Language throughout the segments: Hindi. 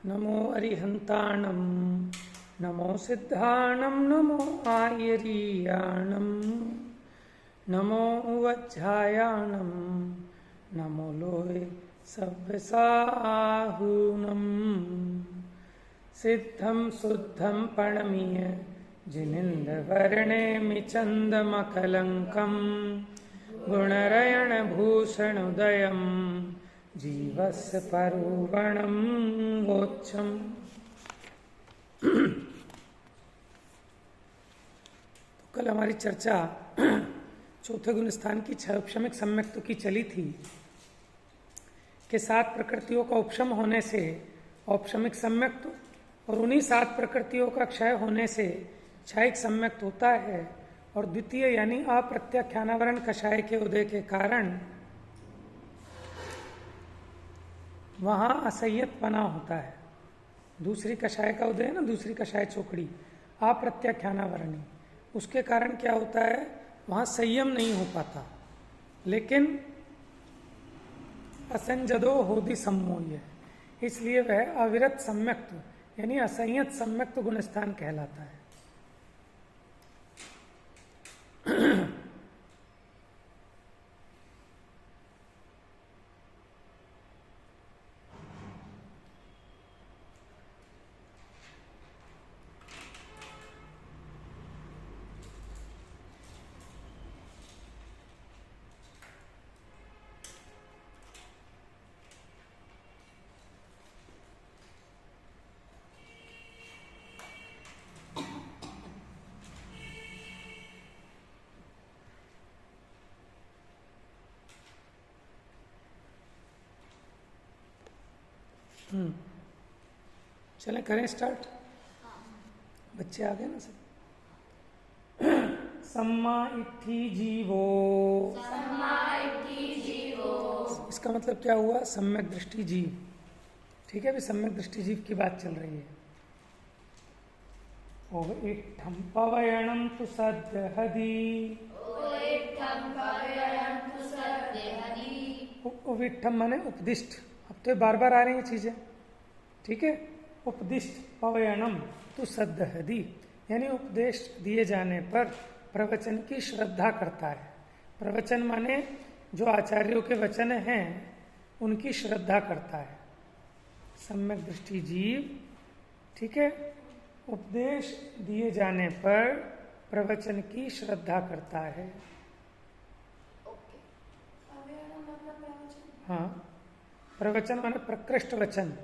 नमो अरिहंताणं नमो सिद्धाणं नमो आयरीयाणं नमो वज्झायाणं नमो लोहे सव्यसाहूनं सिद्धं शुद्धं प्रणमीय जिनेन्द्रवर्णेमि चन्दमकलङ्कं गुणरयणभूषणोदयं जीवस्य परुवणं वोच्छम्। तो कल हमारी चर्चा चौथे गुण स्थान की छह उपशमिक सम्यक्तों की चली थी कि 7 प्रकृतियों का उपशम होने से औपशमिक सम्यक्त और उन्हीं 7 प्रकृतियों का क्षय होने से क्षयिक सम्यक्त होता है, और द्वितीय यानी अप्रत्याख्यानावरण कषाय के उदय के कारण वहाँ असंयतपना होता है। दूसरी कषाय का उदय है ना, दूसरी कषाय चोकड़ी अप्रत्याख्यानावरणी, उसके कारण क्या होता है, वहाँ संयम नहीं हो पाता। लेकिन असंजदो होदि सम्मोह्य, इसलिए वह अविरत सम्यक्त यानी असंयत सम्यक्त गुणस्थान कहलाता है। चलें करें स्टार्ट। बच्चे आ गए ना सब। सम्मा इत्थि जीवो, इसका मतलब क्या हुआ, सम्यक दृष्टि जीव। ठीक है, अभी सम्यक दृष्टि जीव की बात चल रही है। ओ इत्थम पवयणम तु सद्यहदि, उविट्ठम माने उपदिष्ट। अब तो बार बार आ रही हैं चीजें, ठीक है। उपदिष्ट पवयणम तो सद्यहदि यानी उपदेश दिए जाने पर प्रवचन की श्रद्धा करता है। प्रवचन माने जो आचार्यों के वचन हैं उनकी श्रद्धा करता है सम्यक दृष्टि जीव। ठीक है, उपदेश दिए जाने पर प्रवचन की श्रद्धा करता है। हाँ, प्रवचन माने प्रकृष्ट वचन,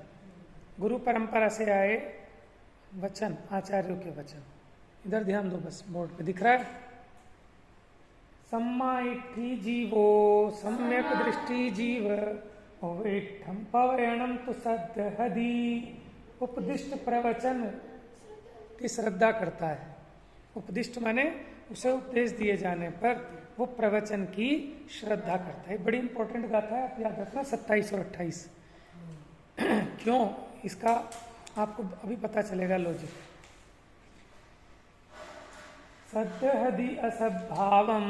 गुरु परंपरा से आए वचन, आचार्यों के वचन। इधर ध्यान दो, बस बोर्ड पे दिख रहा है। सम्मा इत्थि जीवो, सम्यक दृष्टि जीव, ओवेट्ठम पवयणम तु सद्यहदि, उपदिष्ट प्रवचन की श्रद्धा करता है। उपदिष्ट माने उसे उपदेश दिए जाने पर वो प्रवचन की श्रद्धा करता है। बड़ी इंपॉर्टेंट गाथा है, आप याद रखना 27 और 28। क्यों, इसका आपको अभी पता चलेगा लॉजिक। सद्यहदि असद्भावम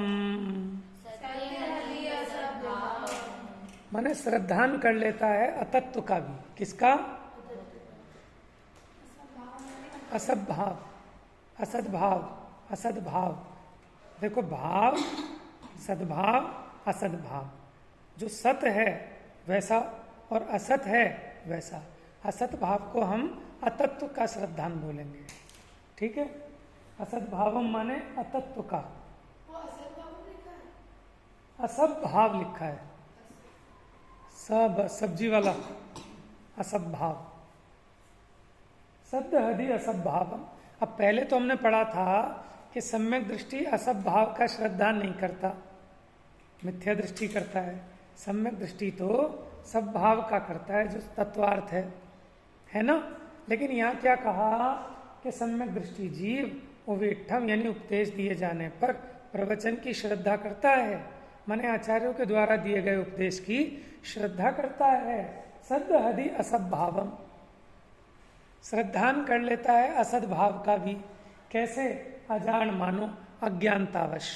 माने श्रद्धान कर लेता है अतत्व का भी। किसका? असद्भाव, असद्भाव, असद्भाव। देखो, भाव, सद्भाव, असद्भाव। जो सत है वैसा और असत है वैसा। असत भाव को हम अतत्व का श्रद्धान बोलेंगे। ठीक है, असत भावम माने अतत्व का। असब भाव लिखा है, सब सब्जी वाला असब भाव। सद्यहदि असब भावम। अब पहले तो हमने पढ़ा था कि सम्यक दृष्टि असब भाव का श्रद्धान नहीं करता, मिथ्या दृष्टि करता है। सम्यक दृष्टि तो सब भाव का करता है, जो तत्वार्थ है ना। लेकिन यहाँ क्या कहा कि सम्यक दृष्टि जीव उवेट्ठम यानी उपदेश दिए जाने पर प्रवचन की श्रद्धा करता है, माने आचार्यों के द्वारा दिए गए उपदेश की श्रद्धा करता है। सद्यहदि असद भावम, श्रद्धान कर लेता है असद भाव का भी। कैसे? अजान मानो, अज्ञानतावश।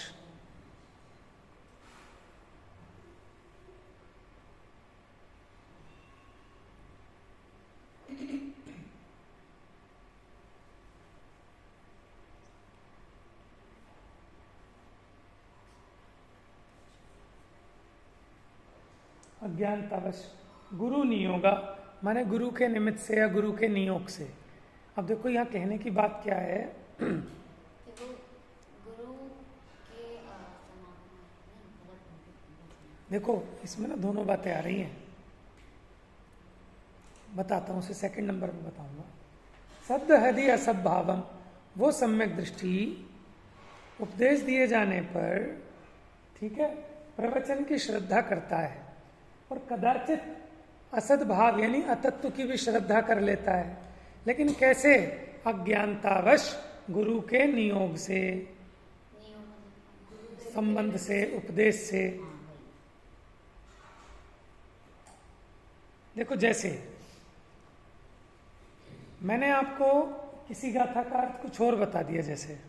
अज्ञानतावश, गुरु नियोगा माने गुरु के निमित्त से या गुरु के नियोग से। अब देखो यहाँ कहने की बात क्या है, देखो इसमें ना दोनों बातें आ रही हैं, बताता हूँ, उसे सेकंड नंबर में बताऊंगा। सद्ध हदि असद्भावम, वो सम्यक दृष्टि उपदेश दिए जाने पर, ठीक है, प्रवचन की श्रद्धा करता है और कदाचित असद्भाव यानी अतत्व की भी श्रद्धा कर लेता है, लेकिन कैसे? अज्ञानतावश, गुरु के नियोग से, संबंध से, उपदेश से। देखो जैसे मैंने आपको किसी गाथा का अर्थ कुछ और बता दिया, जैसे,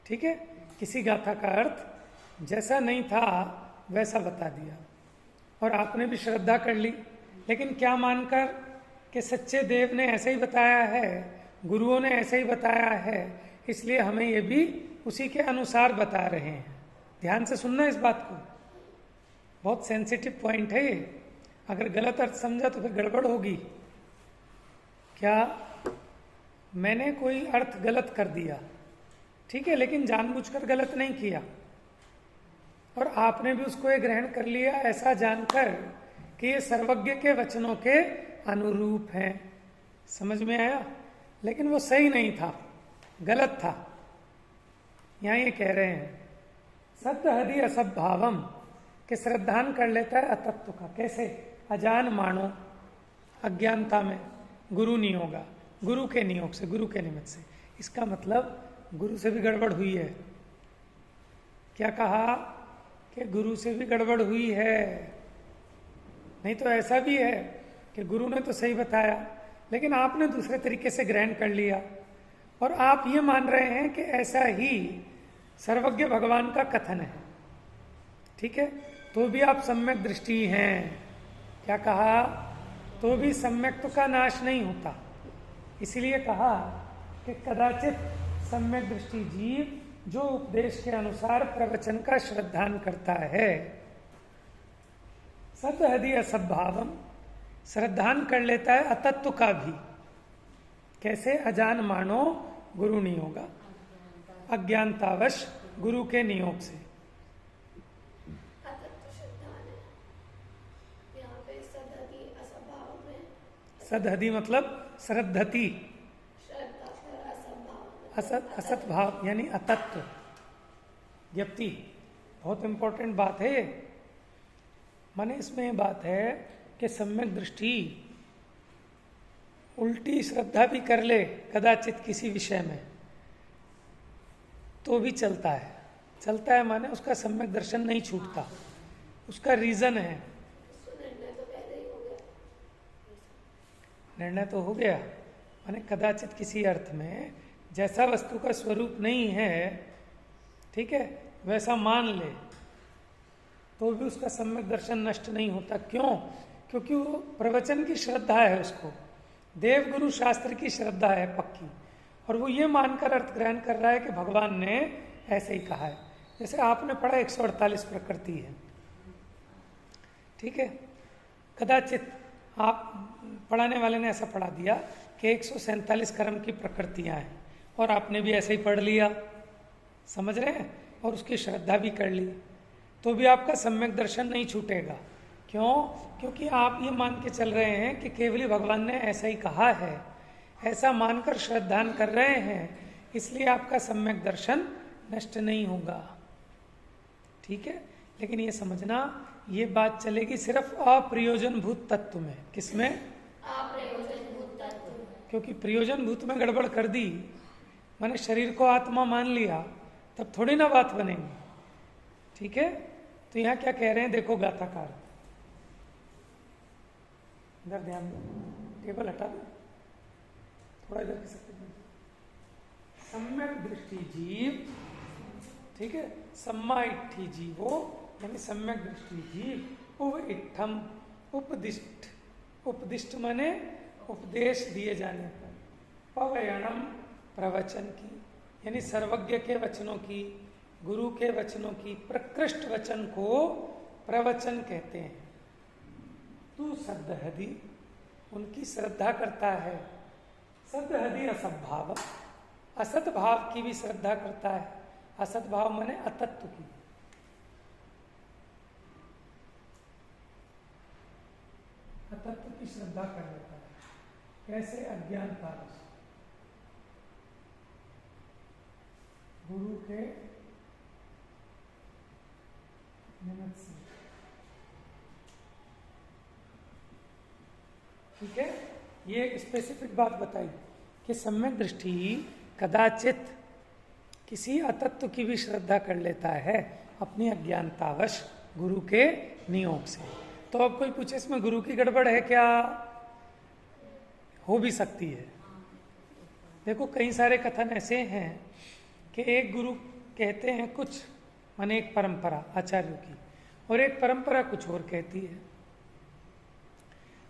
ठीक है, किसी गाथा का अर्थ जैसा नहीं था वैसा बता दिया और आपने भी श्रद्धा कर ली, लेकिन क्या मानकर कि सच्चे देव ने ऐसे ही बताया है, गुरुओं ने ऐसे ही बताया है, इसलिए हमें ये भी उसी के अनुसार बता रहे हैं। ध्यान से सुनना इस बात को, बहुत सेंसिटिव पॉइंट है ये। अगर गलत अर्थ समझा तो फिर गड़बड़ होगी। क्या मैंने कोई अर्थ गलत कर दिया, ठीक है, लेकिन जानबूझकर गलत नहीं किया, और आपने भी उसको ये ग्रहण कर लिया ऐसा जानकर कि ये सर्वज्ञ के वचनों के अनुरूप हैं। समझ में आया? लेकिन वो सही नहीं था, गलत था। यहां ये कह रहे हैं सद्ध हदि असद्भावम, कि श्रद्धान कर लेता है अतत्व का। कैसे? अजान मानो, अज्ञानता में, गुरु नियोगा, गुरु के नियोग से, गुरु के निमित्त से। इसका मतलब गुरु से भी गड़बड़ हुई है। क्या कहा? कि गुरु से भी गड़बड़ हुई है। नहीं तो ऐसा भी है कि गुरु ने तो सही बताया, लेकिन आपने दूसरे तरीके से ग्रहण कर लिया और आप ये मान रहे हैं कि ऐसा ही सर्वज्ञ भगवान का कथन है, ठीक है, तो भी आप सम्यक दृष्टि हैं। क्या कहा? तो भी सम्यक्त्व का नाश नहीं होता। इसलिए कहा कि कदाचित सम्यक दृष्टि जीव जो उपदेश के अनुसार प्रवचन का श्रद्धान करता है, सद् हदि असद्भावम, श्रद्धान कर लेता है अतत्व का भी। कैसे? अजान मानो, गुरु नियोगा, अज्ञानतावश, गुरु के नियोग से। सदहदी मतलब श्रद्धति, असत भाव यानी अतत्व, ज्ञप्ति। बहुत इंपॉर्टेंट बात है ये। माने इसमें ये बात है कि सम्यक दृष्टि उल्टी श्रद्धा भी कर ले कदाचित किसी विषय में तो भी चलता है। चलता है माने उसका सम्यक दर्शन नहीं छूटता, उसका रीजन है। निर्णय तो हो गया, माने कदाचित किसी अर्थ में जैसा वस्तु का स्वरूप नहीं है, ठीक है, वैसा मान ले तो भी उसका सम्यक दर्शन नष्ट नहीं होता। क्यों? क्योंकि वो प्रवचन की श्रद्धा है, उसको देव गुरु शास्त्र की श्रद्धा है पक्की, और वो ये मानकर अर्थ ग्रहण कर रहा है कि भगवान ने ऐसे ही कहा है। जैसे आपने पढ़ा 148 प्रकृति है, ठीक है, कदाचित आप पढ़ाने वाले ने ऐसा पढ़ा दिया कि 147 कर्म की प्रकृतियां हैं और आपने भी ऐसे ही पढ़ लिया, समझ रहे हैं, और उसकी श्रद्धा भी कर ली, तो भी आपका सम्यक दर्शन नहीं छूटेगा। क्यों? क्योंकि आप ये मान के चल रहे हैं कि केवली भगवान ने ऐसा ही कहा है, ऐसा मानकर श्रद्धान कर रहे हैं, इसलिए आपका सम्यक दर्शन नष्ट नहीं होगा, ठीक है। लेकिन ये समझना, ये बात चलेगी सिर्फ अप्रयोजनभूत तत्व में। किसमें? अप्रयोजनभूत तत्व। क्योंकि प्रयोजनभूत में गड़बड़ कर दी, मैंने शरीर को आत्मा मान लिया, तब थोड़ी ना बात बनेगी, ठीक है। तो यहाँ क्या कह रहे हैं देखो गाथाकार, इधर ध्यान दो, टेबल हटा दो थोड़ा, इधर सम्यक दृष्टि जीव, ठीक है, सम्मा इट्ठी जीवो यानी सम्यक दृष्टि जीव, उव इट्ठम उपदिष्ट, उपदिष्ट माने उपदेश दिए जाने पर, पवयणम प्रवचन की यानी सर्वज्ञ के वचनों की, गुरु के वचनों की, प्रकृष्ट वचन को प्रवचन कहते हैं। तू सद्हदि, उनकी श्रद्धा करता है। सद्हदि असत भाव, असत भाव की भी श्रद्धा करता है। असत भाव माने अतत्व की। अतत्व की श्रद्धा कर लेता है। कैसे? अज्ञानता गुरु के निमित्त से। ठीक है, ये एक स्पेसिफिक बात बताई कि सम्यक दृष्टि कदाचित किसी अतत्व की भी श्रद्धा कर लेता है अपनी अज्ञानतावश गुरु के नियोग से। तो अब कोई पूछे इसमें गुरु की गड़बड़ है क्या? हो भी सकती है। देखो कई सारे कथन ऐसे हैं कि एक गुरु कहते हैं कुछ, माने एक परंपरा आचार्यों की, और एक परंपरा कुछ और कहती है।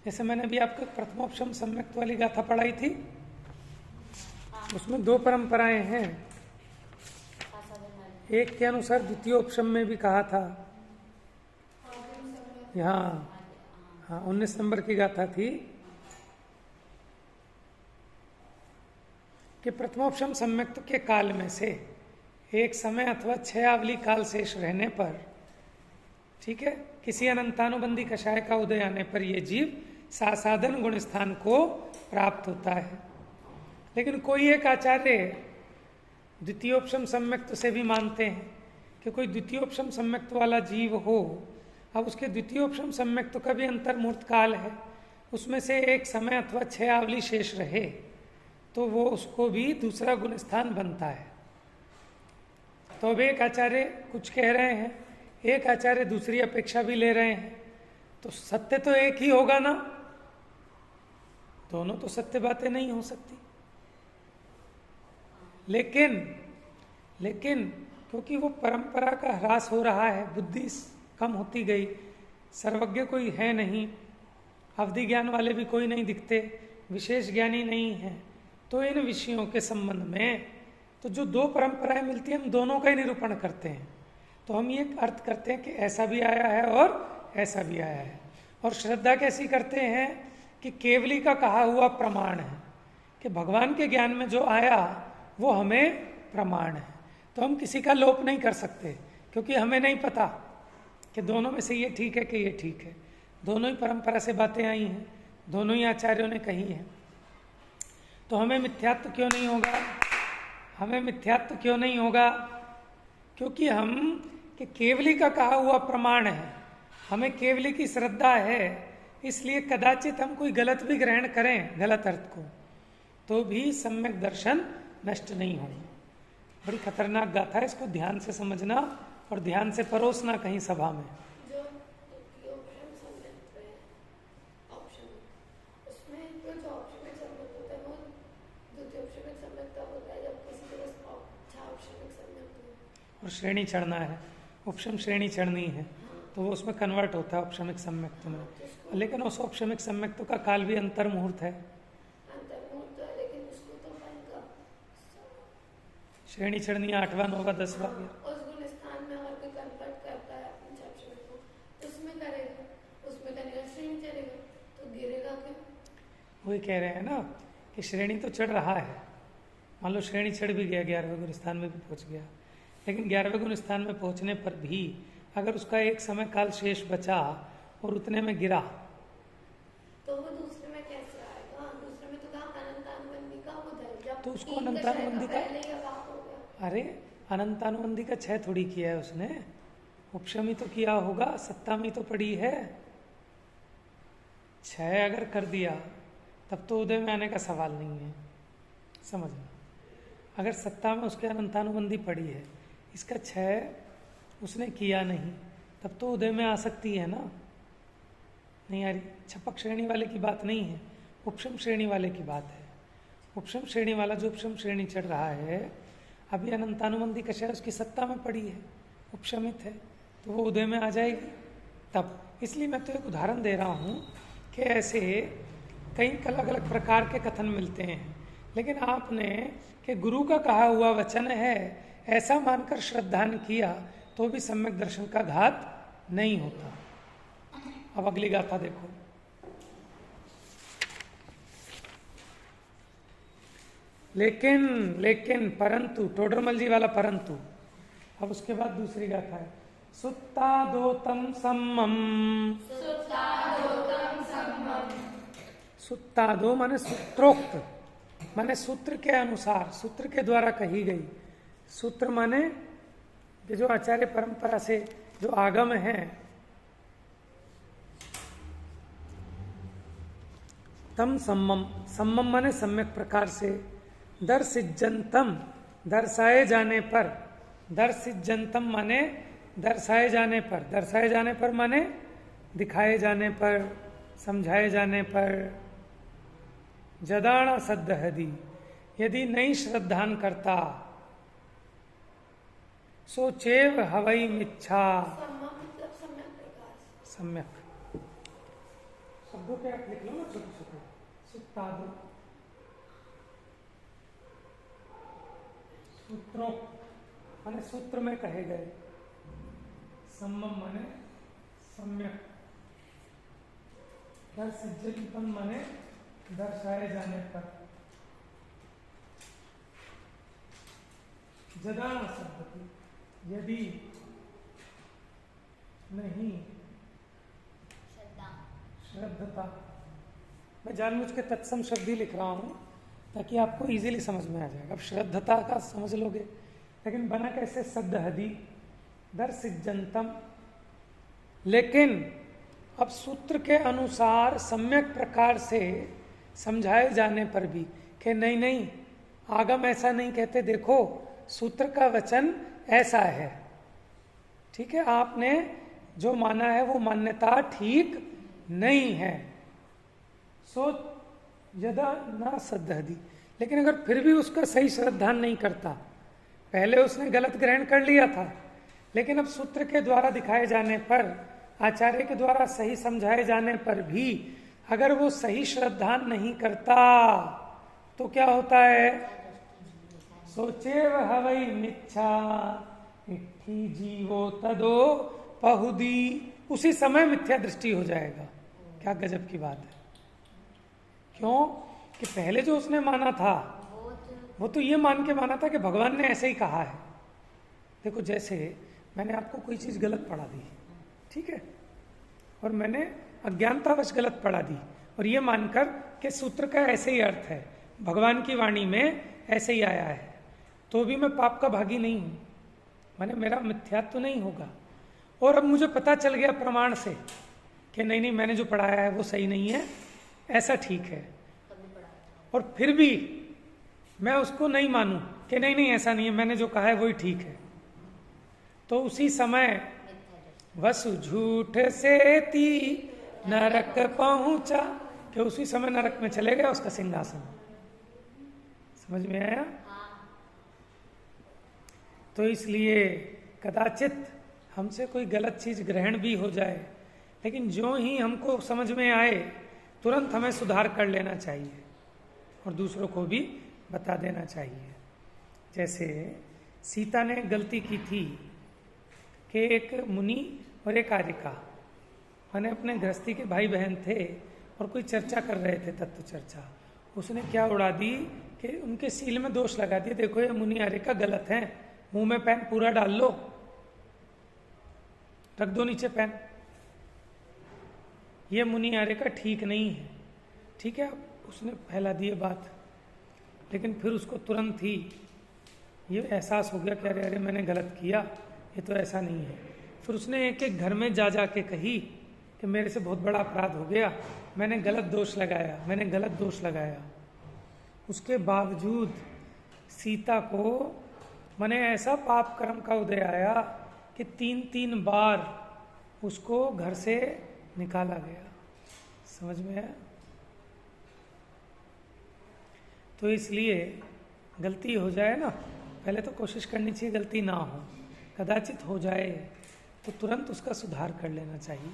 जैसे मैंने अभी आपको प्रथमोपशम सम्यक्त वाली गाथा पढ़ाई थी, उसमें दो परंपराएं हैं। एक के अनुसार द्वितीयोपशम में भी कहा था, हाँ 19 नंबर की गाथा थी कि प्रथमोपशम सम्यक्त के काल में से एक समय अथवा 6 आवली काल शेष रहने पर, ठीक है, किसी अनंतानुबंधी कषाय का उदय आने पर यह जीव सासाधन गुण स्थान को प्राप्त होता है। लेकिन कोई एक आचार्य द्वितीयोपशम सम्यक्त से भी मानते हैं कि कोई द्वितीयोपशम सम्यक्त वाला जीव हो, अब उसके द्वितीयोपशम सम्यक्त का भी अंतर्मुहूर्त काल है, उसमें से एक समय अथवा 6 आवली शेष रहे तो वो उसको भी दूसरा गुण स्थान बनता है। तो अब एक आचार्य कुछ कह रहे हैं, एक आचार्य दूसरी अपेक्षा भी ले रहे हैं, तो सत्य तो एक ही होगा ना? दोनों तो सत्य बातें नहीं हो सकती। लेकिन क्योंकि वो परंपरा का ह्रास हो रहा है, बुद्धि कम होती गई, सर्वज्ञ कोई है नहीं, अवधि ज्ञान वाले भी कोई नहीं दिखते, विशेष ज्ञानी नहीं है, तो इन विषयों के संबंध में तो जो दो परंपराएं मिलती हैं हम दोनों का ही निरूपण करते हैं। तो हम ये अर्थ करते हैं कि ऐसा भी आया है और ऐसा भी आया है। और श्रद्धा कैसी करते हैं कि केवली का कहा हुआ प्रमाण है, कि भगवान के ज्ञान में जो आया वो हमें प्रमाण है। तो हम किसी का लोप नहीं कर सकते, क्योंकि हमें नहीं पता कि दोनों में से ये ठीक है कि ये ठीक है। दोनों ही परंपरा से बातें आई हैं, दोनों ही आचार्यों ने कही हैं। तो हमें मिथ्यात्व क्यों नहीं होगा? हमें मिथ्यात्व क्यों नहीं होगा? क्योंकि हम कि केवली का कहा हुआ प्रमाण है, हमें केवली की श्रद्धा है, इसलिए कदाचित हम कोई गलत भी ग्रहण करें, गलत अर्थ को, तो भी सम्यक दर्शन नष्ट नहीं होगा। बड़ी खतरनाक गाथा है, इसको ध्यान से समझना और ध्यान से परोसना कहीं सभा में। और श्रेणी चढ़ना है, उपशम श्रेणी चढ़नी है, तो वो उसमें कन्वर्ट होता है औपशमिक सम्यक्त में। लेकिन उस औपशमिक सम्यक्त का काल भी अंतर्मुहूर्त है। श्रेणी चढ़नी 8वां 9वां 10वां। वही कह रहे हैं ना कि श्रेणी तो चढ़ रहा है, मान लो श्रेणी चढ़ भी गया, 11वें गुण स्थान में भी पहुंच गया, लेकिन 11वें गुण स्थान में पहुंचने पर भी अगर उसका एक समय काल शेष बचा और उतने में गिरा तो वो दूसरे में कैसे आएगा? दूसरे में तो कहा अनंतानुबंधी का उदय, तो उसको अनंतानुबंधी का, अरे अनंतानुबंधी का 6 थोड़ी किया है उसने, उपशमी तो किया होगा, सत्तामी तो पड़ी है। 6 अगर कर दिया तब तो उदय में आने का सवाल नहीं है, समझना। अगर सत्ता में उसके अनंतानुबंधी पड़ी है, इसका 6 उसने किया नहीं, तब तो उदय में आ सकती है ना। नहीं आ रही, छपक श्रेणी वाले की बात नहीं है, उपशम श्रेणी वाले की बात है। उपशम श्रेणी वाला जो उपशम श्रेणी चढ़ रहा है, अभी अनंतानुबंधी कषाय उसकी सत्ता में पड़ी है, उपशमित है, तो वो उदय में आ जाएगी तब। इसलिए मैं तो एक उदाहरण दे रहा हूँ कि ऐसे कई अलग अलग प्रकार के कथन मिलते हैं, लेकिन आपने कि गुरु का कहा हुआ वचन है ऐसा मानकर श्रद्धान किया तो भी सम्यक दर्शन का घात नहीं होता। अब अगली गाथा देखो। लेकिन लेकिन परंतु, टोडरमल जी वाला परंतु। अब उसके बाद दूसरी गाथा है, सुत्तादोतम सम्मम। सुत्तादो माने सूत्रोक्त, माने सूत्र के अनुसार, सूत्र के द्वारा कही गई। सूत्र माने ये जो आचार्य परंपरा से जो आगम है, तम सम्मम, सम्मम माने सम्यक प्रकार से, दर्शिजंतम दर्शाए जाने पर, दर्शिजंतम माने दर्शाए जाने पर, दर्शाए जाने पर माने दिखाए जाने पर, समझाए जाने पर। जदाना सद्दहदी, यदि नहीं श्रद्धान करता, सोचेव हवई मिच्छा। मतलब सम्यक प्रकार से। सम्यक शब्दों पे आप लिख लो ना छोटे छोटे। सुत्तादो सूत्रों माने सूत्र में कहे गए, सम्मम माने सम्यक, दर्शिजंतम माने दर्शाए जाने पर। जदान शब्द, यदि नहीं श्रद्धता, मैं जानबूझ के तत्सम शब्द ही लिख रहा हूं ताकि आपको इजीली समझ में आ जाएगा। अब श्रद्धता का समझ लोगे, लेकिन बना कैसे, सद्दहदी दर्शिजंतम। लेकिन अब सूत्र के अनुसार सम्यक प्रकार से समझाए जाने पर भी कि नहीं नहीं, आगम ऐसा नहीं कहते, देखो सूत्र का वचन ऐसा है, ठीक है, आपने जो माना है वो मान्यता ठीक नहीं है, सो यदा ना सद्दहदी। लेकिन अगर फिर भी उसका सही श्रद्धान नहीं करता, पहले उसने गलत ग्रहण कर लिया था, लेकिन अब सूत्र के द्वारा दिखाए जाने पर, आचार्य के द्वारा सही समझाए जाने पर भी अगर वो सही श्रद्धान नहीं करता, तो क्या होता है, सोचेव हवई मिच्छा इट्ठी जीवो तदो पहुदी, उसी समय मिथ्या दृष्टि हो जाएगा। क्या गजब की बात है। क्यों कि पहले जो उसने माना था वो तो ये मान के माना था कि भगवान ने ऐसे ही कहा है। देखो जैसे मैंने आपको कोई चीज गलत पढ़ा दी, ठीक है, और मैंने अज्ञानतावश गलत पढ़ा दी, और ये मानकर कि सूत्र का ऐसे ही अर्थ है, भगवान की वाणी में ऐसे ही आया है, तो भी मैं पाप का भागी नहीं हूं, माने मेरा मिथ्यात्व तो नहीं होगा। और अब मुझे पता चल गया प्रमाण से कि नहीं नहीं, मैंने जो पढ़ाया है वो सही नहीं है, ऐसा ठीक है, और फिर भी मैं उसको नहीं मानूं कि नहीं नहीं ऐसा नहीं है, मैंने जो कहा है वही ठीक है, तो उसी समय वसु झूठ से ती नरक पहुंचा, कि उसी समय नरक में चले गया उसका सिंहासन। समझ में आया? तो इसलिए कदाचित हमसे कोई गलत चीज ग्रहण भी हो जाए, लेकिन जो ही हमको समझ में आए तुरंत हमें सुधार कर लेना चाहिए और दूसरों को भी बता देना चाहिए। जैसे सीता ने गलती की थी कि एक मुनि और एक आर्यिका, माने अपने गृहस्थी के भाई बहन थे और कोई चर्चा कर रहे थे, तत्व चर्चा। उसने क्या उड़ा दी कि उनके सील में दोष लगा दिया, देखो ये मुनि आर्यिका गलत है, मुंह में पेन पूरा डाल लो, रख दो नीचे पेन, ये मुनि आर्यिका ठीक नहीं है। ठीक है, उसने फैला दी बात, लेकिन फिर उसको तुरंत ही ये एहसास हो गया कि अरे अरे मैंने गलत किया, ये तो ऐसा नहीं है। फिर उसने एक एक घर में जा जा के कही कि मेरे से बहुत बड़ा अपराध हो गया, मैंने गलत दोष लगाया, मैंने गलत दोष लगाया। उसके बावजूद सीता को माने ऐसा पाप कर्म का उदय आया कि 3-3 बार उसको घर से निकाला गया। समझ में आया? तो इसलिए गलती हो जाए ना, पहले तो कोशिश करनी चाहिए गलती ना हो, कदाचित हो जाए तो तुरंत उसका सुधार कर लेना चाहिए।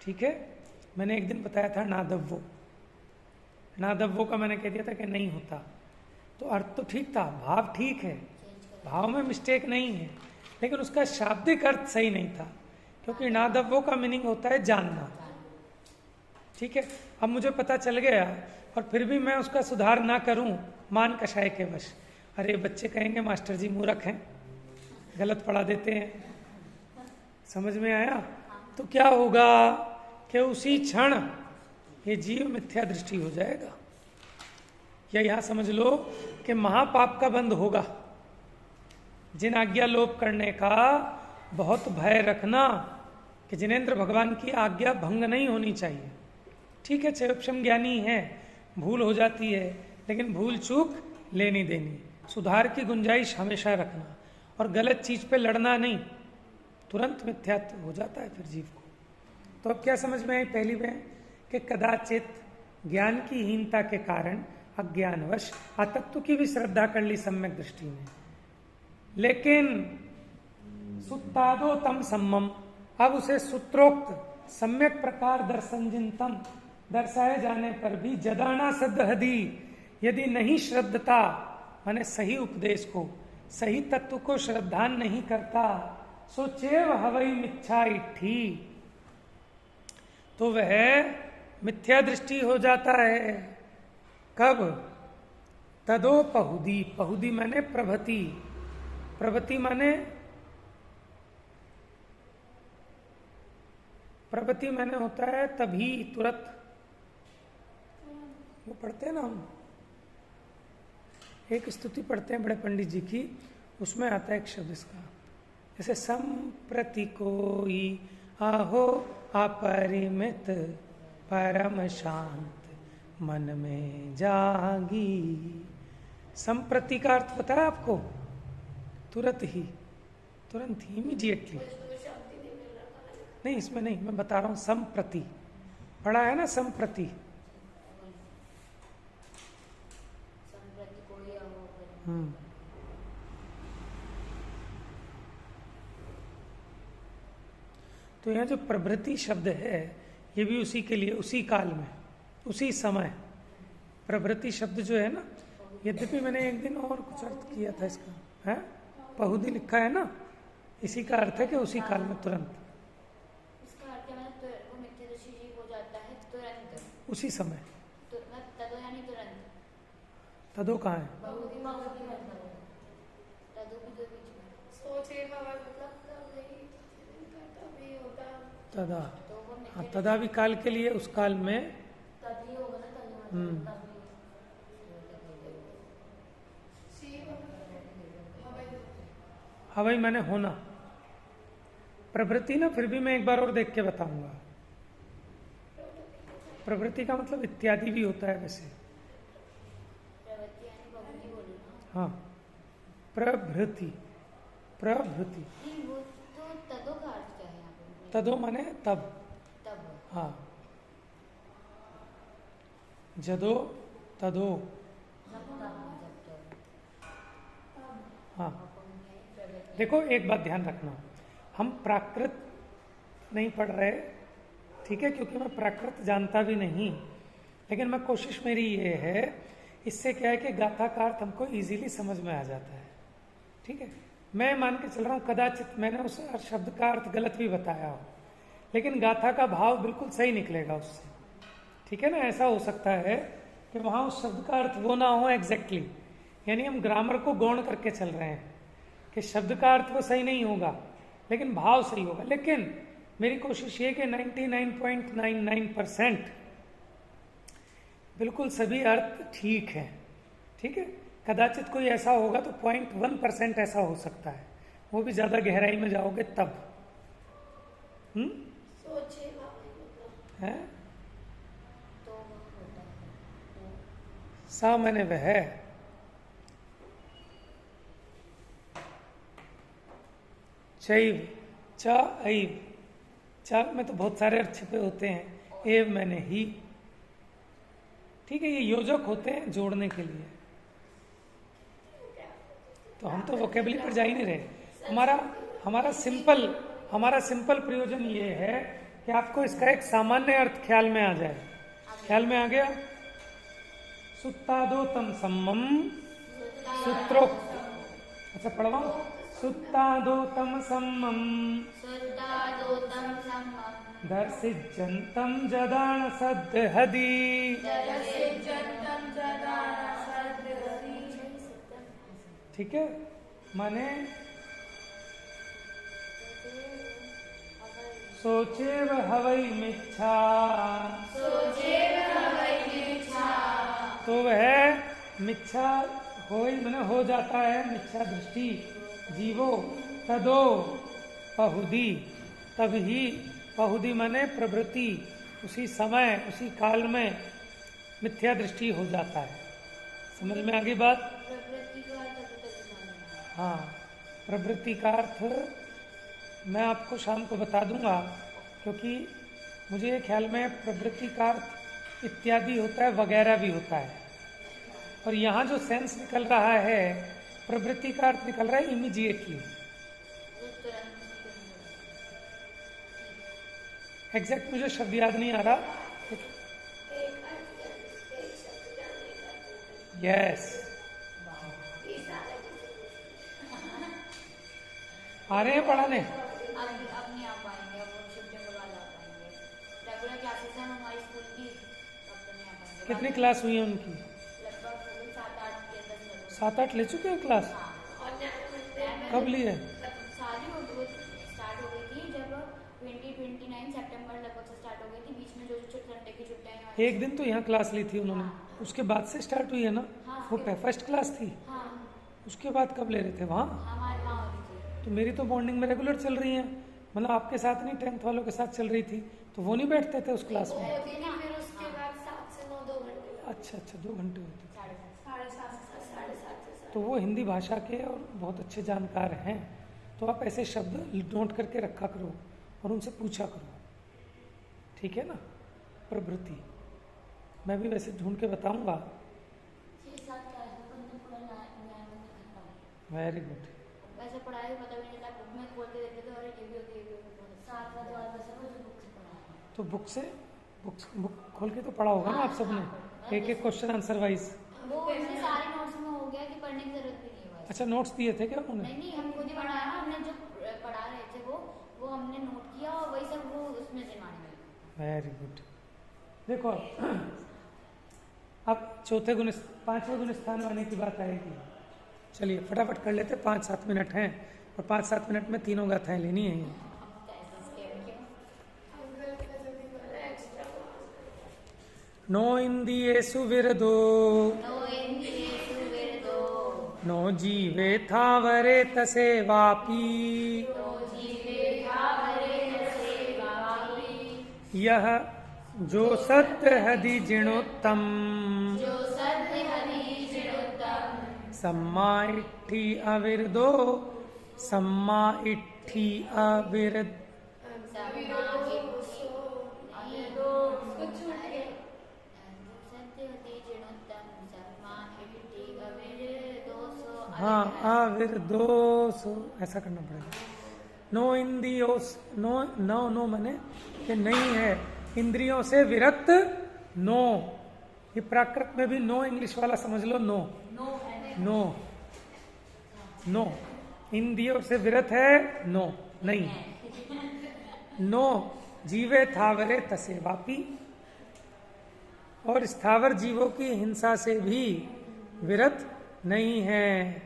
ठीक है, मैंने एक दिन बताया था नादव्वो, नादव्वो का मैंने कह दिया था कि नहीं होता, तो अर्थ तो ठीक था, भाव ठीक है, भाव में मिस्टेक नहीं है, लेकिन उसका शाब्दिक अर्थ सही नहीं था, क्योंकि नादव्वो का मीनिंग होता है जानना। ठीक है, अब मुझे पता चल गया और फिर भी मैं उसका सुधार ना करूं मान कषाय के वश, अरे बच्चे कहेंगे मास्टर जी मूर्ख हैं, गलत पढ़ा देते हैं, समझ में आया? तो क्या होगा कि उसी क्षण ये जीव मिथ्या दृष्टि हो जाएगा। या यहां समझ लो कि महापाप का बंध होगा। जिन आज्ञा लोप करने का बहुत भय रखना कि जिनेंद्र भगवान की आज्ञा भंग नहीं होनी चाहिए। ठीक है, क्षम ज्ञानी है, भूल हो जाती है, लेकिन भूल चूक लेनी देनी, सुधार की गुंजाइश हमेशा रखना और गलत चीज पे लड़ना नहीं, तुरंत मिथ्यात्व हो जाता है फिर जीव को। तो अब क्या समझ में आई पहली में कि कदाचित ज्ञान की हीनता के कारण अज्ञानवश अतत्व की भी श्रद्धा कर ली सम्यक दृष्टि में, लेकिन सुत्तादो तम सम्मम, अब उसे सूत्रोक्त सम्यक प्रकार दर्शनजिंतम दर्शाए जाने पर भी जदाना सद्धहदी, यदि नहीं श्रद्धता माने सही उपदेश को, सही तत्व को श्रद्धान नहीं करता, सो चेव हवई मिथ्या इट्ठी, तो वह मिथ्या दृष्टि हो जाता है। कब? तदो पहुदी, पहुदी माने प्रभति, प्रभति माने होता है तभी, तुरंत। वो पढ़ते हैं ना हम, एक स्तुति पढ़ते हैं बड़े पंडित जी की, उसमें आता है एक शब्द इसका, जैसे संप्रति कोई आहो अपरिमित परम शांत मन में जागी। संप्रति का अर्थ पता है आपको? तुरंत ही, इमीडिएटली। नहीं, इसमें नहीं, मैं बता रहा हूं संप्रति, पढ़ा है ना संप्रति। तो यहाँ जो प्रभृति शब्द है ये भी उसी के लिए, उसी काल में, उसी समय प्रभृति शब्द जो है ना, यद्यपि मैंने एक दिन और कुछ अर्थ किया था इसका, है पहुदी लिखा है ना, इसी का अर्थ है कि उसी काल में, तुरंत, इसका अर्थ है वो मिथ्या दृष्टि हो जाता है तुरंत, उसी समय। तदो यानी तुरंत, तदो कहाँ है? तदा, हाँ, तदा भी काल के लिए, उस काल में। हवाई मैंने होना, प्रवृत्ति ना, फिर भी मैं एक बार और देख के बताऊंगा। प्रवृत्ति का मतलब इत्यादि भी होता है वैसे। हाँ, प्रभृति, प्रभृति। तदो का अर्थ क्या है? तदो माने तब, हाँ, जदो तदो, हाँ। देखो एक बात ध्यान रखना, हम प्राकृत नहीं पढ़ रहे, ठीक है, क्योंकि मैं प्राकृत जानता भी नहीं, लेकिन मैं कोशिश मेरी ये है, इससे क्या है कि गाथा का अर्थ हमको इजीली समझ में आ जाता है। ठीक है, मैं मान के चल रहा हूँ कदाचित मैंने उस शब्द का अर्थ गलत भी बताया हो, लेकिन गाथा का भाव बिल्कुल सही निकलेगा उससे। ठीक है ना, ऐसा हो सकता है कि वहां उस शब्द का अर्थ वो ना हो एग्जैक्टली, यानी हम ग्रामर को गौण करके चल रहे हैं कि शब्द का अर्थ वो सही नहीं होगा लेकिन भाव सही होगा। लेकिन मेरी कोशिश ये कि 99.99% बिल्कुल सभी अर्थ ठीक है। ठीक है, कदाचित कोई ऐसा होगा तो 0.1% ऐसा हो सकता है, वो भी ज्यादा गहराई में जाओगे तब। है सा मैंने वह चैव, चा ऐव, चा में तो बहुत सारे अर्थ छिपे होते हैं, एव मैंने ही। ठीक है, ये योजक होते हैं जोड़ने के लिए, तो हम तो वोकेबुलरी पर जा ही नहीं रहे। हमारा सिंपल प्रयोजन ये है कि आपको इसका एक सामान्य अर्थ ख्याल में आ जाए। ख्याल में आ गया? सुत्तादो तम सम्मम सूत्रोक्त, अच्छा पढ़वाऊं, सुत्तादो तम सम्मम दर्शिजन्तं जदान सद्हदि। ठीक है, माने सोचेव हवै मिच्छा, तो वह मिच्छा हो जाता है मिच्छा दृष्टि जीवो तदो पहुदी, तभी पहुदी माने प्रवृत्ति, उसी समय उसी काल में मिथ्या दृष्टि हो जाता है। समझ में आ गई बात? हाँ, प्रवृत्ति का अर्थ मैं आपको शाम को बता दूंगा, क्योंकि मुझे ये ख्याल में प्रवृत्ति का अर्थ इत्यादि होता है, वगैरह भी होता है, और यहाँ जो सेंस निकल रहा है प्रवृत्ति का अर्थ निकल रहा है इमीडिएटली। एग्जैक्ट मुझे शब्द याद नहीं आ रहा। यस, आ रहे हैं पढ़ाने? अब नहीं आ पाएंगे, अब सितंबर बाद आ पाएंगे। रेगुलर क्लासेस हैं हमारी स्कूल की, अब तो नहीं आ पाएंगे। कितनी क्लास हुई है उनकी? लगभग 7-8 के 10 7-8 ले चुके हैं क्लास? कब ली है? सारी स्टार्ट हो गई थी जब 29 सितंबर लगभग से स्टार्ट हो गई थी। बीच में जो संडे की छुट्टियां, एक दिन तो यहाँ क्लास ली थी उन्होंने, उसके बाद से स्टार्ट हुई है ना? वो फर्स्ट क्लास थी। हाँ, उसके बाद कब ले रहे थे वहाँ? हमारे वहाँ हो रही थी। तो मेरी तो बॉन्डिंग में रेगुलर चल रही है, मतलब आपके साथ नहीं, 10th वालों के साथ चल रही थी, तो वो नहीं बैठते थे उस क्लास में? फिर उसके बाद 7 से 9 2 घंटे। अच्छा अच्छा, 2 घंटे होते थे। 7:30 तो वो हिंदी भाषा के और बहुत अच्छे जानकार हैं, तो आप ऐसे शब्द नोट करके रखा करो और उनसे पूछा करो, ठीक है ना? प्रवृत्ति मैं भी वैसे ढूंढ के बताऊंगा। Very good. वैसे पढ़ाई पता भी नहीं था, बुक में खोल के देखते थे और ये भी होती है 7 बजे और बस वो जो बुक से पढ़ा। तो बुक खोल के तो पढ़ा होगा ना आप सबने, एक एक क्वेश्चन आंसर वाइज? वो उसमें सारे नोट्स में हो गया कि पढ़ने की जरूरत भी नहीं है। अच्छा, नोट्स दिए थे क्या उन्होंने? नहीं, हम खुद ही पढ़ाया ना, हमने जो पढ़ा रहे थे वो हमने नोट किया और वही सब वो उसमें दिमाग में। Very good. देखो अब चौथे गुण 5वें गुण स्थान वाले की बात आएगी। चलिए फटाफट कर लेते, 5-7 मिनट हैं और 5-7 मिनट में तीनों गाथाएं लेनी है। नो इंद्रियेषु विरदो, नो जीवे थावरे तसे वापी, यह जो सत्य हदि जिणोत्तम, सम्मा इट्ठी अविरदो, सम्मा इट्ठी अविरद। हाँ, अविरदोस ऐसा करना पड़ेगा। नो इंद्रियोस, नो मने ये नहीं है, इंद्रियों से विरक्त नो। ये प्राकृत में भी नो इंग्लिश वाला समझ लो, नो नो नो, इंद्रियों से विरत है, नो नहीं। नो जीवे थावरे तसे वापी, और स्थावर जीवों की हिंसा से भी विरत नहीं है।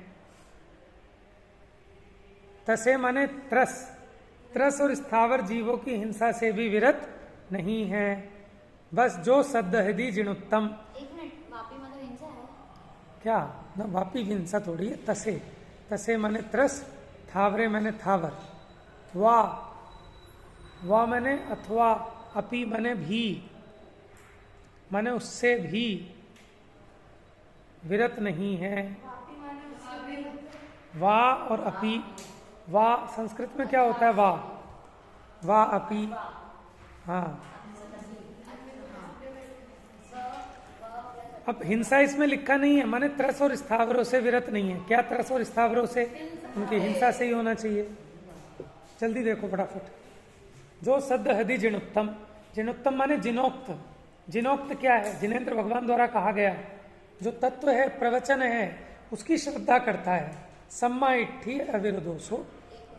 तसे माने त्रस और स्थावर जीवों की हिंसा से भी विरत नहीं है। बस जो सद्दहदी जिणोत्तम। एक मिनट, वापी मतलब हिंसा है क्या ना? वापी हिंसा थोड़ी है। तसे माने त्रस, थावरे माने थावर, वा माने अथवा, अपि माने भी, माने उससे भी विरत नहीं है। वा और अपि, वा संस्कृत में क्या होता है? वा अपि, हाँ। अब हिंसा इसमें लिखा नहीं है, माने त्रस और स्थावरों से विरत नहीं है। क्या त्रस और स्थावरों से? उनकी हिंसा से ही होना चाहिए। जल्दी देखो फटाफट। जो सद्द हदि जिणोत्तम, जिणोत्तम माने जिनोक्त। जिनोक्त क्या है? जिनेन्द्र भगवान द्वारा कहा गया जो तत्व है, प्रवचन है, उसकी श्रद्धा करता है। सम्मा इट्ठी अविरदोषो,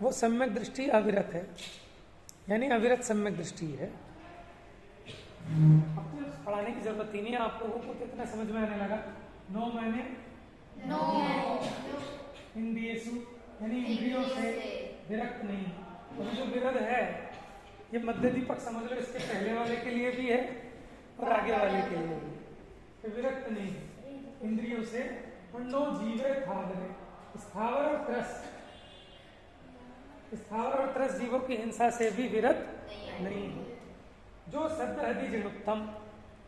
वो सम्यक दृष्टि अविरत है। यानी अविरत सम्यक दृष्टि है। अब तो पढ़ाने की जरूरत ही नहीं, आप लोगों को तो इतना समझ में आने लगा। नो मैंने इंद्रियेषु यानी इंद्रियों से विरक्त नहीं। और जो विरध है ये मध्य दीपक समझ लो, इसके पहले वाले के लिए भी है और आगे वाले के लिए भी। तो विरक्त नहीं इंद्रियों से, और नो जीवे थावरे स्थावर और त्रस्त, स्थावर और त्रस्त जीवों की हिंसा से भी विरत नहीं है। जो सद्दहदि जिनोक्तम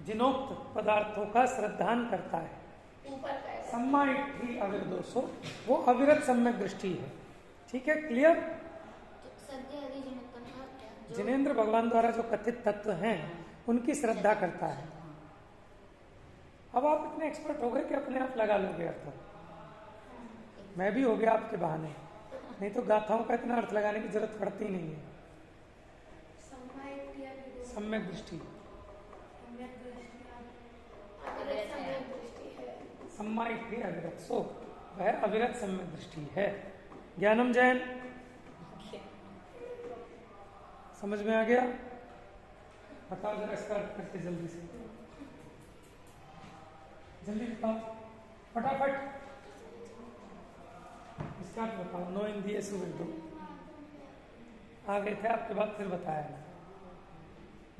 जिनोक्त पदार्थों का श्रद्धान करता है, सम्माइठी अविरदोषो, वो अविरत सम्यक दृष्टि है। ठीक है, क्लियर? जिनेंद्र भगवान द्वारा जो कथित तत्व हैं उनकी श्रद्धा करता है। अब आप इतने एक्सपर्ट हो गए कि अपने आप लगा लोगे अर्थ। मैं भी हो गया आपके बहाने, नहीं तो गाथाओं का इतना अर्थ लगाने की जरूरत पड़ती नहीं है। सम्यक दृष्टि, सम्माइठी अविरत, सो वह अविरत सम्यक दृष्टि है। ज्ञानम जैन समझ में आ गया? बताओ जरा इसका अर्थ करके जल्दी से, जल्दी बताओ फटाफट। इसका अर्थ बताओ। नो इंद्रियेषु विरक्तो, आ गए थे आपके बाद फिर बताया।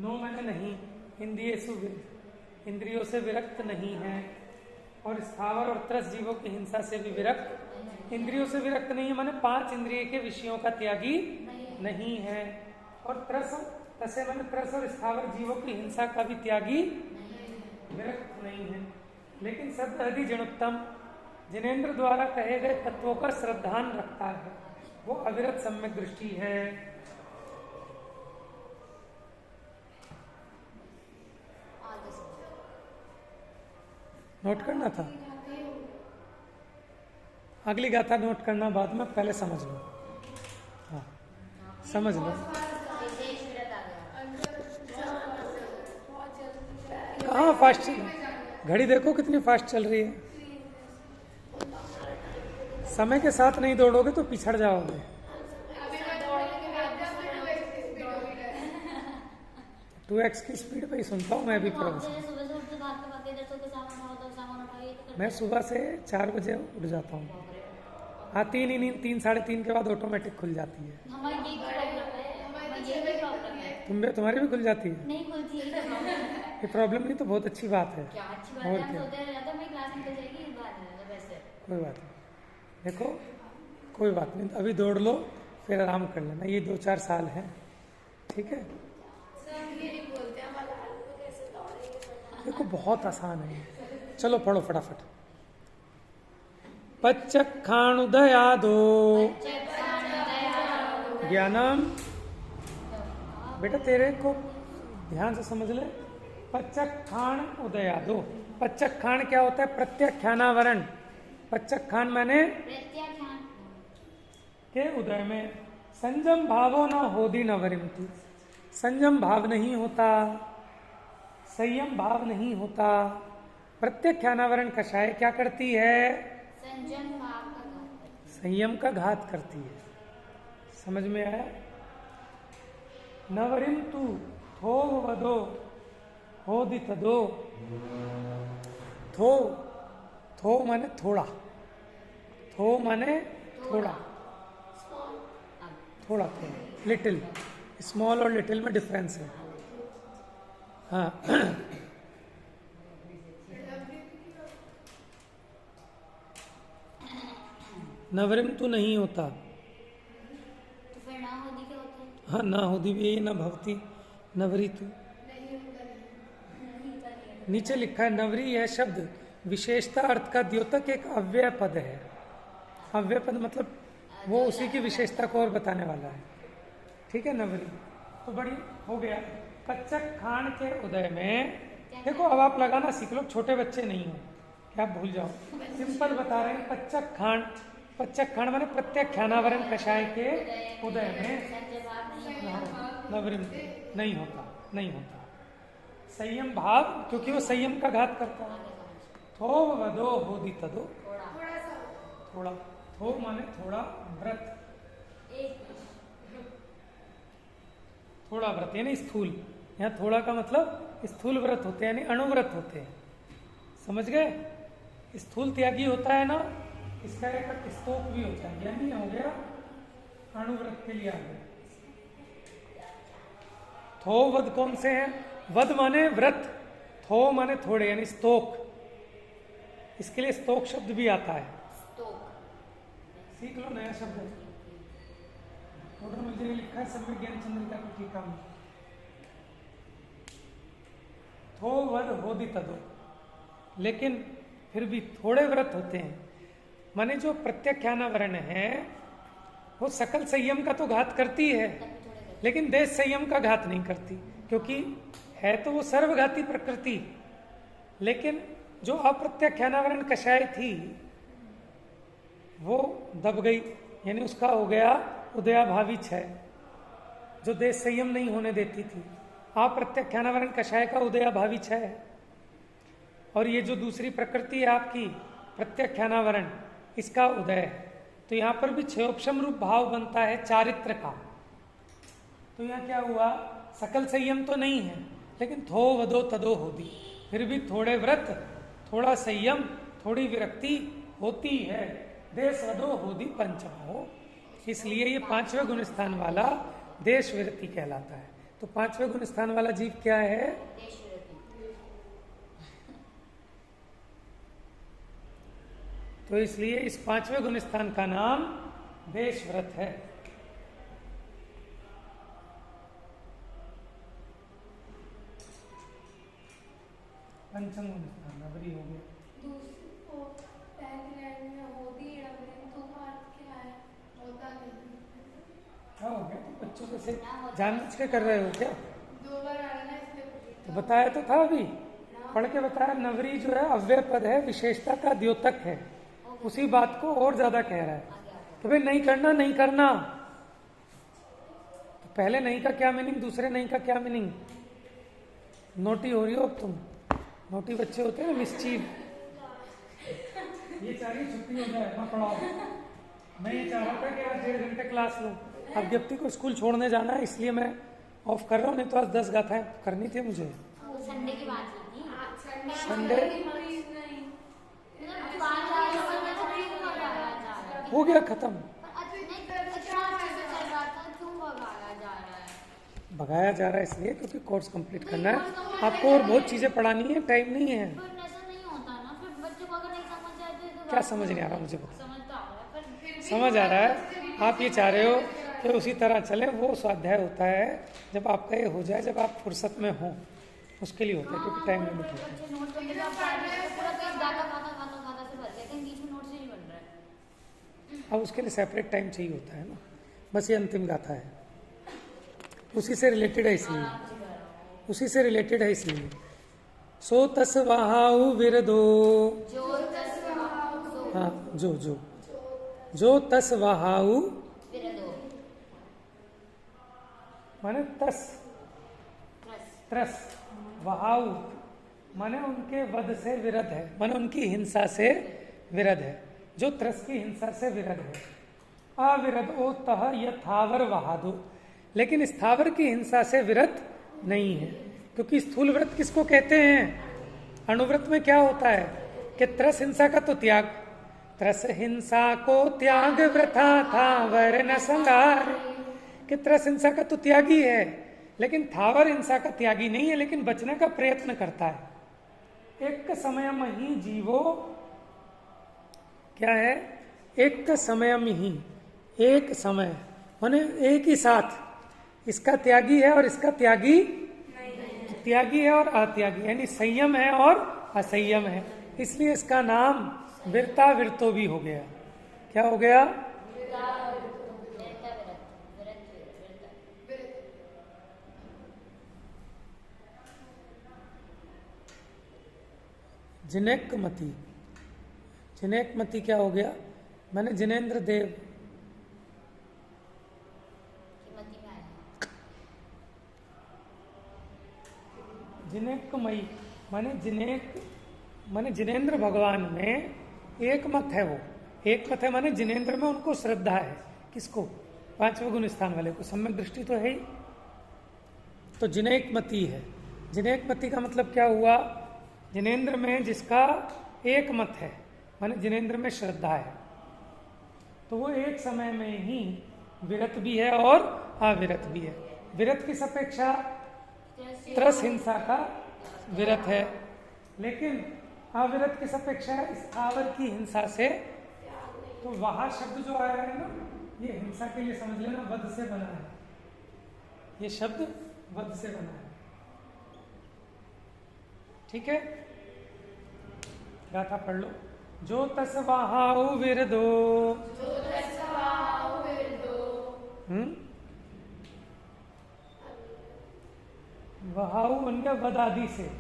नो मैंने नहीं, इंद्रियेषु विरक्त, इंद्रियों से विरक्त नहीं है, और स्थावर और त्रस्त जीवों की हिंसा से भी विरक्त, इंद्रियों से विरक्त नहीं है माने 5 इंद्रिय के विषयों का त्यागी नहीं है, और तसे माने त्रस्त और स्थावर जीवों की हिंसा का भी त्यागी विरक्त नहीं है। लेकिन सद्दहदि जिनोक्तम जिनेंद्र द्वारा कहे गए तत्वों का श्रद्धान रखता है, वो अविरत सम्यक दृष्टि है। नोट करना था, अगली गाथा नोट करना बाद में, पहले समझ लो। हाँ समझ लो। कहाँ फास्ट चल, घड़ी देखो कितनी फास्ट चल रही है। समय के साथ नहीं दौड़ोगे तो पिछड़ जाओगे। 2x की स्पीड पे ही सुनता हूँ मैं भी प्रोग्राम। मैं सुबह से 4 बजे उठ जाता हूँ। हाँ 3 साढ़े 3 के बाद ऑटोमेटिक खुल जाती है। तुम्हारी भी खुल जाती है? नहीं खुलती है। ये प्रॉब्लम नहीं तो बहुत अच्छी बात है। क्या अच्छी बात है? और क्या? कोई बात नहीं, देखो कोई बात नहीं, अभी दौड़ लो फिर आराम कर लेना, ये 2-4 साल है। ठीक है, देखो बहुत आसान है। चलो पढ़ो फटाफट। पच्चक्षाणुदयादो ज्ञानम, बेटा तेरे को ध्यान से समझ ले। पच्चक्षाण उदयादो, पच्चक्षाण क्या होता है? प्रत्याख्यानावरण। पच्चक्षाण माने के उदय में संयम भावो न होदी न वरिमति, संयम भाव नहीं होता, संयम भाव नहीं होता। प्रत्याख्यानावरण कषाय क्या करती है? संयम का घात करती है। समझ में आया? नवरिम तू थो वदो होदि तदो, थो माने थोड़ा, थो माने थोड़ा, थोड़ा लिटिल, स्मॉल और लिटिल में डिफरेंस है। हाँ नवरिम तो नहीं होता, तो फिर ना होदी क्या होता है? हाँ ना होदी भी, न भवती नवरी तू। नीचे लिखा है नवरी, यह शब्द विशेषता अर्थ का द्योतक एक अव्यय पद है। अव्यय पद मतलब वो उसी की विशेषता को और बताने वाला है। ठीक है, नवरी तो बड़ी हो गया। पच्चक्षाण के उदय में देखो, अब आप लगाना सीख लो, छोटे बच्चे नहीं हो क्या, आप भूल जाओ। सिंपल बता रहे हैं। पच्चक्षाण, पच्चक्षाण माने प्रत्याख्यानावरण कषाय के उदय में नवरिम नहीं होता, नहीं होता। संयम भाव, क्योंकि वो संयम का घात करता है। थो वदो होदि तदो, थोड़ा, थो माने थोड़ा, व्रत। थोड़ा व्रत यानी स्थूल, यहाँ थोड़ा का मतलब स्थूल व्रत होते हैं यानी अणुव्रत होते हैं, समझ गए। स्थूल त्यागी होता है ना, इसका एक स्तोक भी होता है, यानी हो गया अणुव्रत के लिए आ गया। थो वध कौन से हैं? वध माने व्रत, थो माने थोड़े यानी स्तोक, इसके लिए स्तोक शब्द भी आता है। सीख लो नया शब्द है। ऑर्डर मुझे लिखा है सब विज्ञान चंद्रिका को टीका में। थो वध होदि तदो, लेकिन फिर भी थोड़े व्रत होते हैं, माने जो प्रत्याख्याना वर्ण है वो सकल संयम का तो घात करती है, लेकिन देश संयम का घात नहीं करती, क्योंकि है तो वो सर्वघाती प्रकृति। लेकिन जो अप्रत्याख्याना वर्ण कषाय थी वो दब गई, यानी उसका हो गया उदयाभावी क्षय, जो देश संयम नहीं होने देती थी। अप्रत्याख्याना वर्ण कषाय का उदयाभावी क्षय है। और ये जो दूसरी प्रकृति है आपकी प्रत्याख्याना वर्ण, इसका उदय है। तो यहाँ पर भी क्षयोपशम रूप भाव बनता है चारित्र का। तो यहाँ क्या हुआ, सकल संयम तो नहीं है, लेकिन थो वधो तदो होदी, फिर भी थोड़े व्रत, थोड़ा संयम, थोड़ी विरक्ति होती है। देश वधो होदी पंचमो, इसलिए ये 5वें गुण स्थान वाला देश विरति कहलाता है। तो 5वें गुण स्थान वाला जीव क्या है? तो इसलिए इस 5वें गुण स्थान का नाम देश व्रत है। पंचम गुण स्थान नवरी हो गया। क्या हो गया? तो बच्चों को से जानबूझ के कर रहे हो क्या? तो बताया तो था अभी, पढ़ के बताया। नवरी जो है अव्यय पद है, विशेषता का द्योतक है, उसी बात को और ज्यादा कह रहा है। तो भाई नहीं करना, नहीं करना, तो पहले नहीं का क्या मीनिंग, दूसरे नहीं का क्या मीनिंग? नोटी हो रही हो अब तुम, नोटी बच्चे होते हैं मिस्चीव। ये चाह रही छुट्टी हो जाए, मैं पढ़ाओ। मैं ये चाह रहा था कि आज 1.5 घंटे क्लास लूँ। अब व्यक्ति को स्कूल छोड़ने जाना है, इसलिए मैं ऑफ कर रहा हूँ, नहीं तो आज 10 गाथाएं करनी थी मुझे। संडे की बात थी, संडे हो गया खत्म। भगाया जा रहा है इसलिए क्योंकि कोर्स कंप्लीट करना है आपको, और बहुत चीजें पढ़ानी है, टाइम नहीं है। क्या समझ नहीं आ रहा मुझे? समझ आ रहा है, आप ये चाह रहे हो कि उसी तरह चले। वो स्वाध्याय होता है जब आपका ये हो जाए, जब आप फुर्सत में हो, उसके लिए होता है, क्योंकि टाइम लिमिट होता है। अब उसके लिए सेपरेट टाइम चाहिए होता है ना, बस ये अंतिम गाथा है, उसी से रिलेटेड है इसलिए, उसी से रिलेटेड है इसलिए। सो तस वहाउ विरदो, हाँ जो तस वहाउ माने तस, त्रस, वहाउ माने उनके वध से विरध है, माने उनकी हिंसा से विरध है। जो त्रस की हिंसा से विरध है। अविरध ओ तह यथावर वहादो, लेकिन स्थावर की हिंसा से विरत नहीं है, क्योंकि स्थूल व्रत किसको कहते हैं? अणुव्रत में क्या होता है कि त्रस हिंसा का तो त्याग, त्रस हिंसा को त्याग वृथा था वर न संगार, कि त्रस हिंसा का तो त्यागी है, लेकिन थावर हिंसा का त्यागी नहीं है, लेकिन बचने का प्रयत्न करता है। एक समय में ही जीवो, क्या है? एक समय में ही, एक समय माने एक ही साथ, इसका त्यागी है और इसका त्यागी नहीं। त्यागी है और अत्यागी, यानी संयम है और असंयम है, इसलिए इसका नाम विरता विरतो भी हो गया। क्या हो गया? जिनेकमति, जिनेकमति क्या हो गया? मैंने जिनेन्द्र देव, जिनेकमयी माने जिनेन्द्र भगवान में एक मत है। वो एक मत है माने जिनेन्द्र में उनको श्रद्धा है। किसको? 5वें गुण स्थान वाले को। सम्यक दृष्टि तो है ही, तो जिनेक मति है। जिनेक मति का मतलब क्या हुआ? जिनेंद्र में जिसका एक मत है, माने जिनेंद्र में श्रद्धा है, तो वो एक समय में ही विरत भी है और अविरत भी है। विरत की अपेक्षा त्रस हिंसा का विरत है, लेकिन अविरत की अपेक्षा इस आवर की हिंसा से, तो वहां शब्द जो आया है ना, ये हिंसा के लिए समझ लेना वध से बना है। ये शब्द वध से बना है, ठीक है। गाथा पढ़ लो। जो तस वहाउ विरदो, वहाउ बन गया वध आदि से,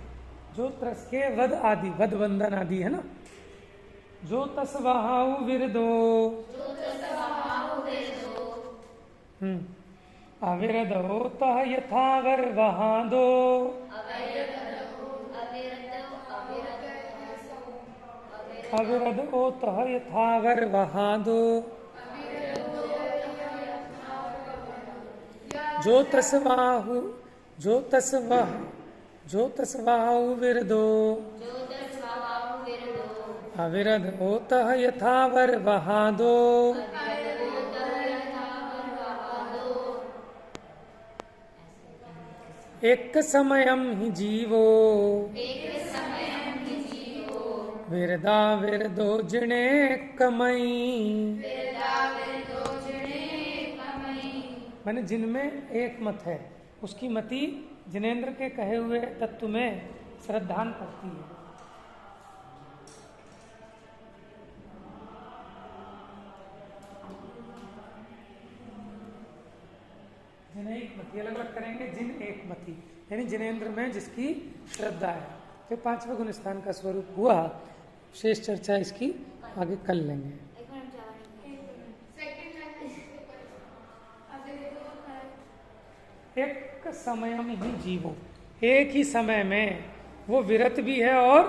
जो त्रस के वध आदि, वध बंधन आदि है ना। जो तस वहाउ विरदो, अविरदो तह यथावर वहां दो, अविरदो तह यथावर वहां दो। जो तस्वाहु, जो तस्वाह, जो तस्वाहु विरदो, अविरदो तह यथावर वहां दो। एक समयम ही जीवो, विरदा विरदो जिणे कमई, माने जिनमें एक मत है, उसकी मति जिनेंद्र के कहे हुए तत्व में श्रद्धान करती है। जिनेक मति अलग अलग करेंगे। जिन एक मति यानी जिनेंद्र में जिसकी श्रद्धा है। तो पांचवें गुण स्थान का स्वरूप हुआ। शेष चर्चा इसकी आगे कल लेंगे। एक समय में ही जीवो, एक ही समय में वो विरत भी है और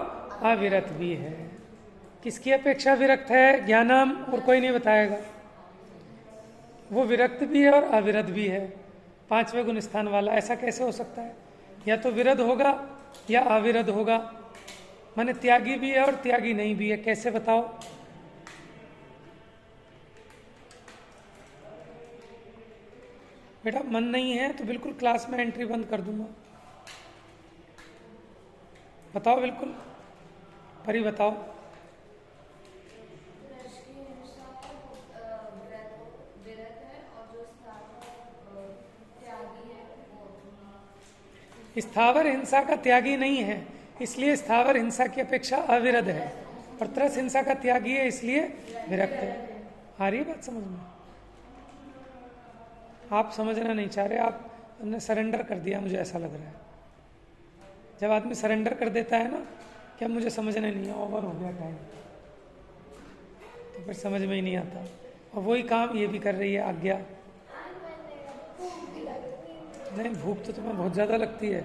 अविरत भी है। किसकी अपेक्षा विरक्त है? ज्ञानम, और कोई नहीं बताएगा। वो विरक्त भी है और अविरत भी है, पांचवें गुण स्थान वाला। ऐसा कैसे हो सकता है? या तो विरत होगा या अविरत होगा, माने त्यागी भी है और त्यागी नहीं भी है। कैसे बताओ? बेटा मन नहीं है तो बिल्कुल क्लास में एंट्री बंद कर दूंगा। बताओ, बिल्कुल परी बताओ। स्थावर हिंसा का त्यागी नहीं है, इसलिए स्थावर हिंसा की अपेक्षा अविरत है, और त्रस हिंसा का त्यागी है, इसलिए विरक्त है। आ रही है बात समझ में? आप समझना नहीं चाह रहे, आपने सरेंडर कर दिया, मुझे ऐसा लग रहा है। जब आदमी सरेंडर कर देता है ना कि अब मुझे समझना नहीं है, ओवर हो गया टाइम, तो फिर समझ में ही नहीं आता। और वही काम ये भी कर रही है आज्ञा। नहीं, भूख तो तुम्हें बहुत ज़्यादा लगती है,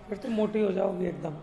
फिर तुम मोटी हो जाओगी एकदम।